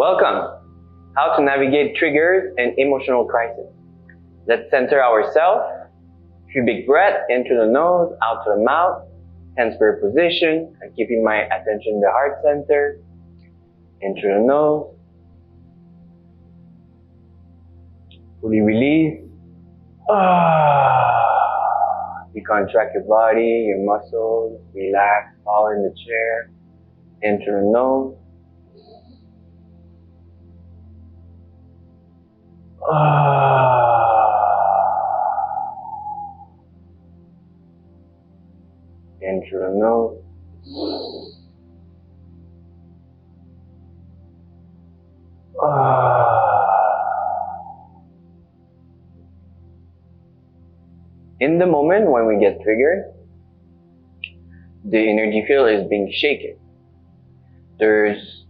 Welcome! How to navigate triggers and emotional crisis. How to navigate triggers and emotional crisis. Let's center ourselves. Few big breaths into the nose, out to the mouth. Hands for position. I'm keeping my attention in the heart center. Into the nose. Fully release. Decontract your body, your muscles. Relax. Fall in the chair. Into the nose. In through the nose. In the moment when we get triggered, the energy field is being shaken. There's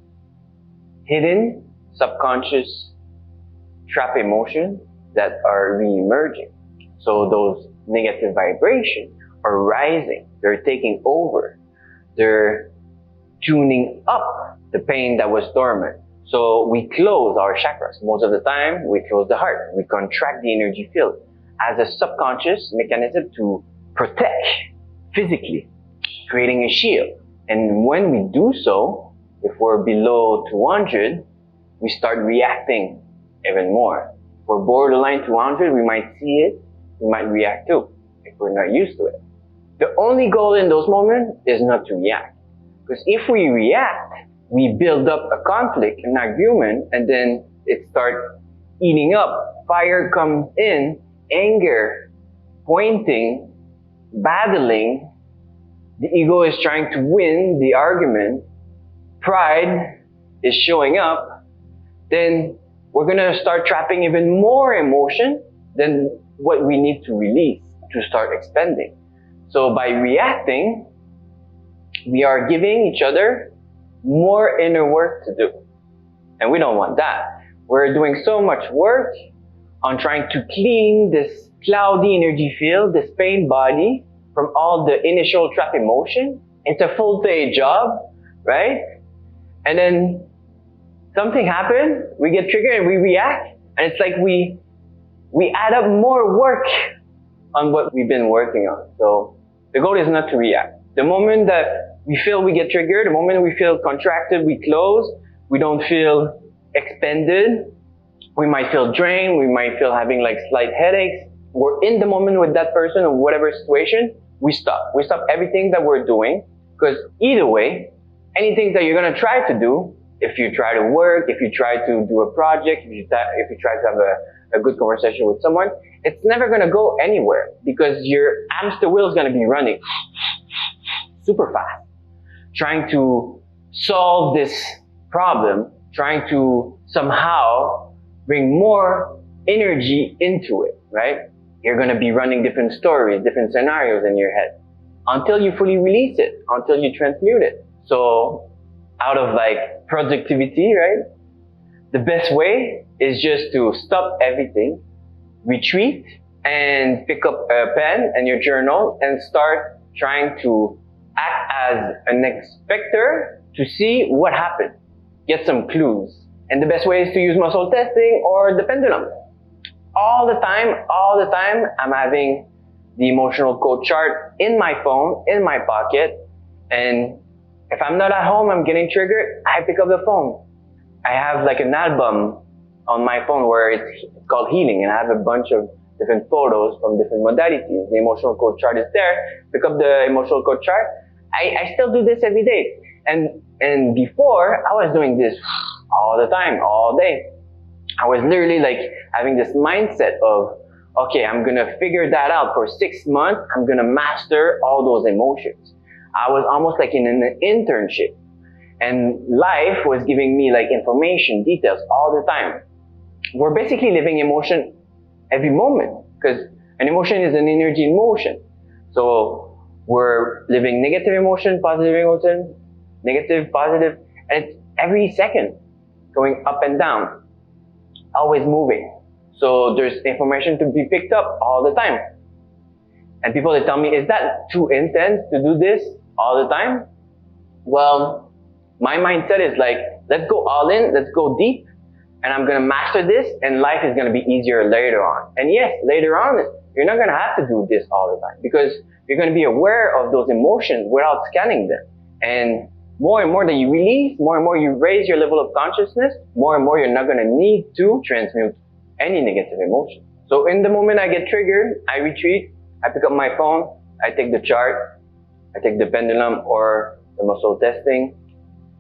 hidden, subconscious trap emotions that are re-emerging. So those negative vibrations are rising. They're taking over. They're tuning up the pain that was dormant. So we close our chakras. Most of the time, we close the heart. We contract the energy field as a subconscious mechanism to protect physically, creating a shield. And when we do so, if we're below 200, we start reacting even more. If we're borderline 200, we might see it, we might react too, if we're not used to it. The only goal in those moments is not to react. Because if we react, we build up a conflict, an argument, and then it starts eating up. Fire comes in, anger, pointing, battling. The ego is trying to win the argument. Pride is showing up. Then we're going to start trapping even more emotion than what we need to release to start expending. So by reacting, we are giving each other more inner work to do. And we don't want that. We're doing so much work on trying to clean this cloudy energy field, this pain body, from all the initial trap emotion. It's a full-day job, right? And then something happens, we get triggered and we react, and it's like we add up more work on what we've been working on. So the goal is not to react. The moment that we feel we get triggered, the moment we feel contracted, we close, we don't feel expended, we might feel drained, we might feel having like slight headaches. We're in the moment with that person or whatever situation, we stop. We stop everything that we're doing, because either way, anything that you're going to try to do, if you try to work, if you try to do a project, if you try to have a good conversation with someone, it's never going to go anywhere, because your hamster wheel is going to be running super fast, trying to solve this problem, trying to somehow bring more energy into it, right? You're going to be running different stories, different scenarios in your head until you fully release it, until you transmute it. So out of like productivity, right? The best way is just to stop everything, retreat, and pick up a pen and your journal and start trying to act as an inspector to see what happened. Get some clues. And the best way is to use muscle testing or the pendulum. All the time, I'm having the emotional code chart in my phone, in my pocket, and if I'm not at home, I'm getting triggered, I pick up the phone. I have like an album on my phone where it's called Healing, and I have a bunch of different photos from different modalities. The emotional code chart is there. Pick up the emotional code chart. I still do this every day. And before, I was doing this all the time, all day. I was literally like having this mindset of, okay, I'm gonna figure that out for 6 months. I'm gonna master all those emotions. I was almost like in an internship, and life was giving me like information, details all the time. We're basically living emotion every moment, because an emotion is an energy in motion. So we're living negative emotion, negative, positive, and it's every second going up and down, always moving. So there's information to be picked up all the time. And people, they tell me, is that too intense to do this all the time? Well, My mindset is like, let's go all in, let's go deep, and I'm gonna master this, and life is gonna be easier later on. And yes, later on, you're not gonna have to do this all the time, because you're gonna be aware of those emotions without scanning them. And more and more that you release, more and more you raise your level of consciousness, more and more you're not gonna need to transmute any negative emotion. So in the moment I get triggered, I retreat, I pick up my phone, I take the chart, I take the pendulum or the muscle testing,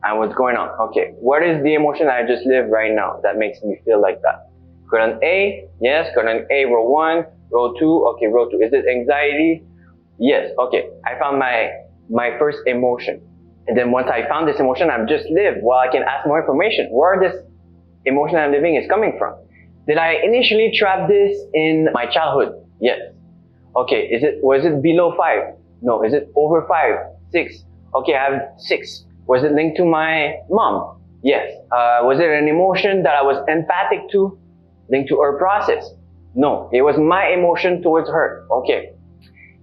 and what's going on. Okay, what is the emotion I just lived right now that makes me feel like that? Quadrant A, yes, quadrant A, row 1, row 2, okay, row 2. Is it anxiety? Yes, okay, I found my first emotion. And then once I found this emotion I've just lived, well, I can ask more information. Where this emotion I'm living is coming from. Did I initially trap this in my childhood? Yes. Okay, was it below 5? No. Is it over 5? 6? Okay, I have 6. Was it linked to my mom? Yes. Was it an emotion that I was empathic to, linked to her process? No. It was my emotion towards her. Okay.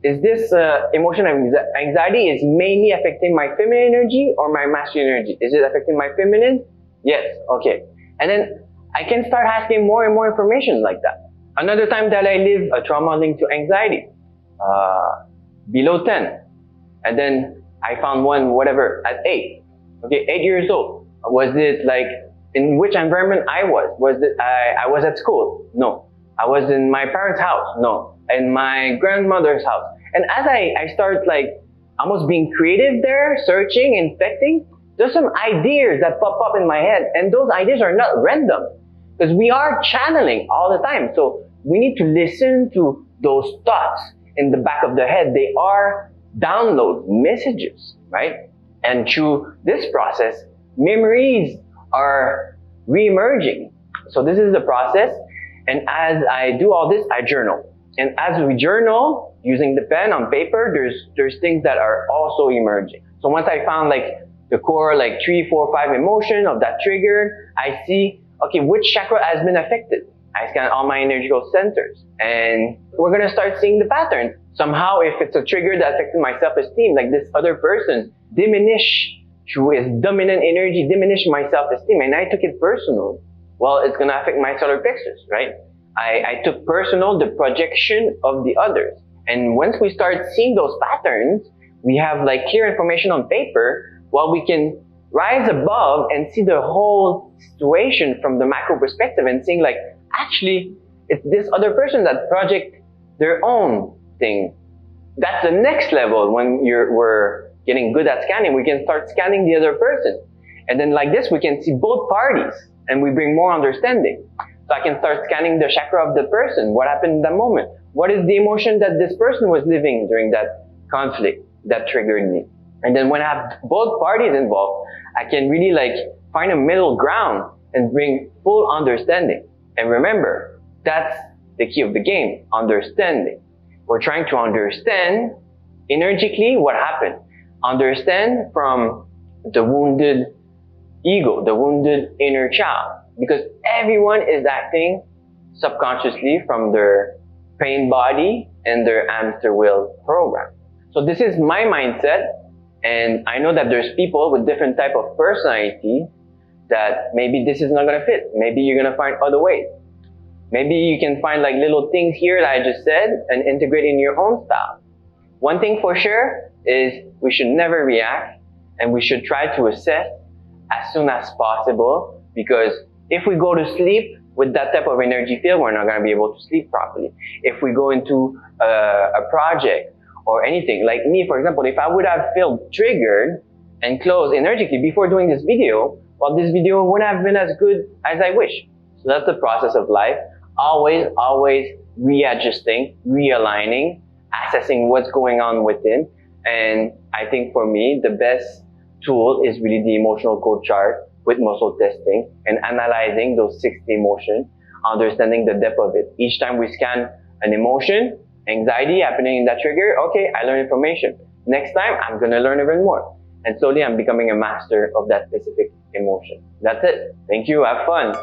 Is this emotion of anxiety is mainly affecting my feminine energy or my masculine energy? Is it affecting my feminine? Yes. Okay. And then I can start asking more and more information like that. Another time that I lived a trauma linked to anxiety, below 10. And then I found one, whatever, at 8. Okay, 8 years old. Was it like, in which environment I was? Was it, I was at school? No. I was in my parents' house? No. In my grandmother's house? And as I start like, almost being creative there, searching, inspecting, there's some ideas that pop up in my head. And those ideas are not random. Because we are channeling all the time. So we need to listen to those thoughts in the back of the head. They are download messages, right? And through this process, memories are re-emerging. So this is the process. And as I do all this, I journal. And as we journal, using the pen on paper, there's things that are also emerging. So once I found like the core, like 3, 4, 5 emotion of that trigger, I see, okay, which chakra has been affected? I scan all my energetic centers. And we're going to start seeing the patterns. Somehow, if it's a trigger that affected my self-esteem, like this other person, diminish through his dominant energy, diminish my self-esteem, and I took it personal. Well, it's going to affect my solar plexus, right? I took personal the projection of the others. And once we start seeing those patterns, we have like clear information on paper, well, we can rise above and see the whole situation from the macro perspective and seeing like, actually, it's this other person that project their own thing. That's the next level. When we're getting good at scanning, we can start scanning the other person. And then like this, we can see both parties and we bring more understanding. So I can start scanning the chakra of the person. What happened in that moment? What is the emotion that this person was living during that conflict that triggered me? And then when I have both parties involved, I can really like find a middle ground and bring full understanding. And remember, that's the key of the game, understanding. We're trying to understand energetically what happened. Understand from the wounded ego, the wounded inner child. Because everyone is acting subconsciously from their pain body and their hamster wheel program. So this is my mindset. And I know that there's people with different type of personality that maybe this is not going to fit. Maybe you're going to find other ways. Maybe you can find like little things here that I just said and integrate in your own style. One thing for sure is we should never react and we should try to assess as soon as possible, because if we go to sleep with that type of energy field, we're not going to be able to sleep properly. If we go into a project or anything, like me, for example, if I would have felt triggered and closed energetically before doing this video, well, this video wouldn't have been as good as I wish. So that's the process of life. Always readjusting, realigning, assessing what's going on within. And I think for me, the best tool is really the emotional code chart with muscle testing and analyzing those 60 emotions, understanding the depth of it. Each time we scan an emotion, anxiety happening in that trigger, okay, I learn information. Next time, I'm going to learn even more. And slowly, I'm becoming a master of that specific emotion. That's it. Thank you. Have fun.